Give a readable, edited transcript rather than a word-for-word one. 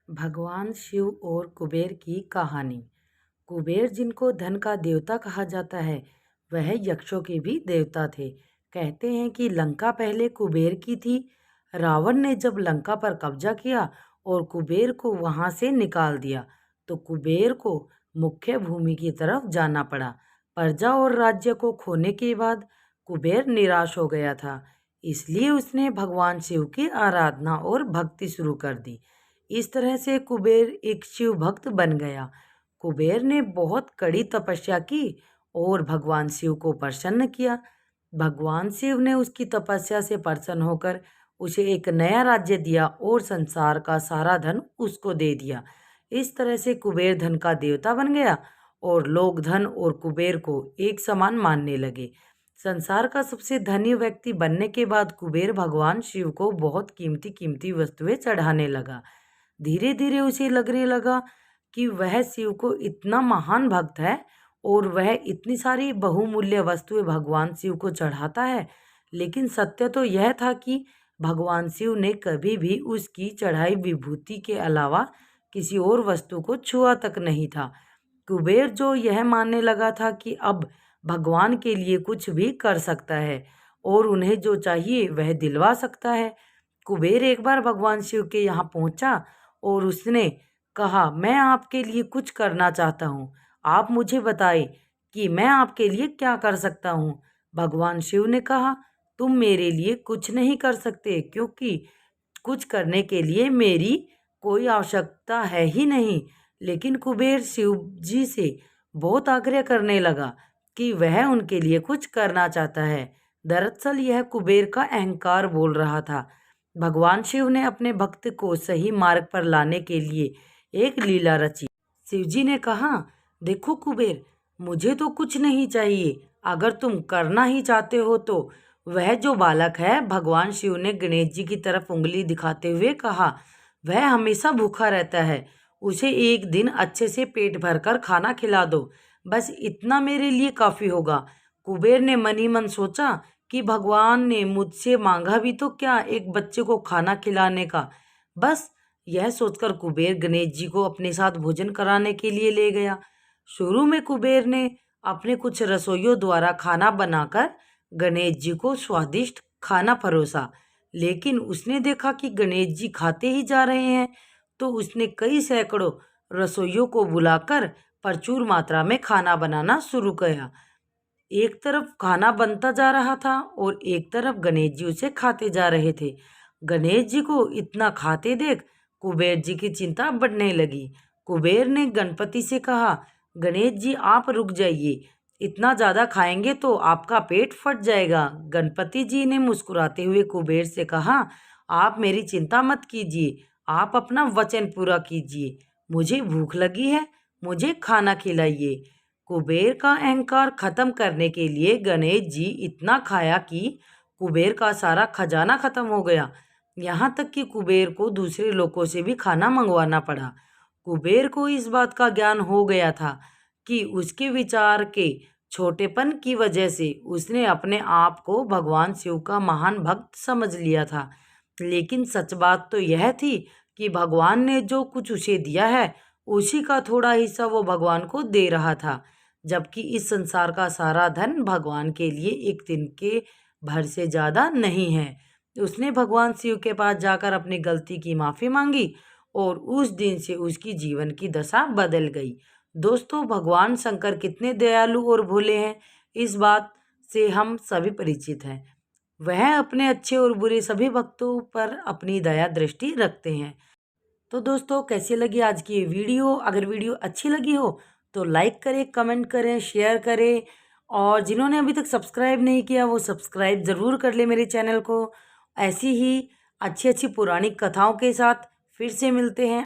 भगवान शिव और कुबेर की कहानी। कुबेर, जिनको धन का देवता कहा जाता है, वह यक्षों के भी देवता थे। कहते हैं कि लंका पहले कुबेर की थी। रावण ने जब लंका पर कब्जा किया और कुबेर को वहां से निकाल दिया, तो कुबेर को मुख्य भूमि की तरफ जाना पड़ा। प्रजा और राज्य को खोने के बाद कुबेर निराश हो गया था, इसलिए उसने भगवान शिव की आराधना और भक्ति शुरू कर दी। इस तरह से कुबेर एक शिव भक्त बन गया। कुबेर ने बहुत कड़ी तपस्या की और भगवान शिव को प्रसन्न किया। भगवान शिव ने उसकी तपस्या से प्रसन्न होकर उसे एक नया राज्य दिया और संसार का सारा धन उसको दे दिया। इस तरह से कुबेर धन का देवता बन गया और लोग धन और कुबेर को एक समान मानने लगे। संसार का सबसे धनी व्यक्ति बनने के बाद कुबेर भगवान शिव को बहुत कीमती कीमती वस्तुएं चढ़ाने लगा। धीरे धीरे उसे लगने लगा कि वह शिव को इतना महान भक्त है और वह इतनी सारी बहुमूल्य वस्तुएं भगवान शिव को चढ़ाता है। लेकिन सत्य तो यह था कि भगवान शिव ने कभी भी उसकी चढ़ाई विभूति के अलावा किसी और वस्तु को छुआ तक नहीं था। कुबेर जो यह मानने लगा था कि अब भगवान के लिए कुछ भी कर सकता है और उन्हें जो चाहिए वह दिलवा सकता है। कुबेर एक बार भगवान शिव के यहाँ पहुंचा और उसने कहा, मैं आपके लिए कुछ करना चाहता हूँ। आप मुझे बताएं कि मैं आपके लिए क्या कर सकता हूँ। भगवान शिव ने कहा, तुम मेरे लिए कुछ नहीं कर सकते, क्योंकि कुछ करने के लिए मेरी कोई आवश्यकता है ही नहीं। लेकिन कुबेर शिव जी से बहुत आग्रह करने लगा कि वह उनके लिए कुछ करना चाहता है। दरअसल यह कुबेर का अहंकार बोल रहा था। भगवान शिव ने अपने भक्त को सही मार्ग पर लाने के लिए एक लीला रची। शिवजी ने कहा, देखो कुबेर, मुझे तो कुछ नहीं चाहिए। अगर तुम करना ही चाहते हो तो वह जो बालक है, भगवान शिव ने गणेश जी की तरफ उंगली दिखाते हुए कहा, वह हमेशा भूखा रहता है। उसे एक दिन अच्छे से पेट भरकर खाना खिला दो, बस इतना मेरे लिए काफी होगा। कुबेर ने मन ही मन सोचा कि भगवान ने मुझसे मांगा भी तो क्या, एक बच्चे को खाना खिलाने का। बस यह सोचकर कुबेर गणेश जी को अपने साथ भोजन कराने के लिए ले गया। शुरू में कुबेर ने अपने कुछ रसोइयों द्वारा खाना बनाकर गणेश जी को स्वादिष्ट खाना परोसा। लेकिन उसने देखा कि गणेश जी खाते ही जा रहे हैं, तो उसने कई सैकड़ों रसोइयों को बुलाकर प्रचुर मात्रा में खाना बनाना शुरू किया। एक तरफ खाना बनता जा रहा था और एक तरफ गणेश जी उसे खाते जा रहे थे। गणेश जी को इतना खाते देख कुबेर जी की चिंता बढ़ने लगी। कुबेर ने गणपति से कहा, गणेश जी आप रुक जाइए, इतना ज़्यादा खाएंगे तो आपका पेट फट जाएगा। गणपति जी ने मुस्कुराते हुए कुबेर से कहा, आप मेरी चिंता मत कीजिए, आप अपना वचन पूरा कीजिए। मुझे भूख लगी है, मुझे खाना खिलाइए। कुबेर का अहंकार खत्म करने के लिए गणेश जी इतना खाया कि कुबेर का सारा खजाना खत्म हो गया। यहाँ तक कि कुबेर को दूसरे लोगों से भी खाना मंगवाना पड़ा। कुबेर को इस बात का ज्ञान हो गया था कि उसके विचार के छोटेपन की वजह से उसने अपने आप को भगवान शिव का महान भक्त समझ लिया था। लेकिन सच बात तो यह थी कि भगवान ने जो कुछ उसे दिया है, उसी का थोड़ा हिस्सा वो भगवान को दे रहा था। जबकि इस संसार का सारा धन भगवान के लिए एक दिन के भर से ज़्यादा नहीं है। उसने भगवान शिव के पास जाकर अपनी गलती की माफ़ी मांगी और उस दिन से उसकी जीवन की दशा बदल गई। दोस्तों, भगवान शंकर कितने दयालु और भोले हैं, इस बात से हम सभी परिचित हैं। वह अपने अच्छे और बुरे सभी भक्तों पर अपनी दया दृष्टि रखते हैं। तो दोस्तों, कैसी लगी आज की ये वीडियो? अगर वीडियो अच्छी लगी हो तो लाइक करें, कमेंट करें, शेयर करें, और जिन्होंने अभी तक सब्सक्राइब नहीं किया वो सब्सक्राइब ज़रूर कर ले मेरे चैनल को। ऐसी ही अच्छी अच्छी पौराणिक कथाओं के साथ फिर से मिलते हैं।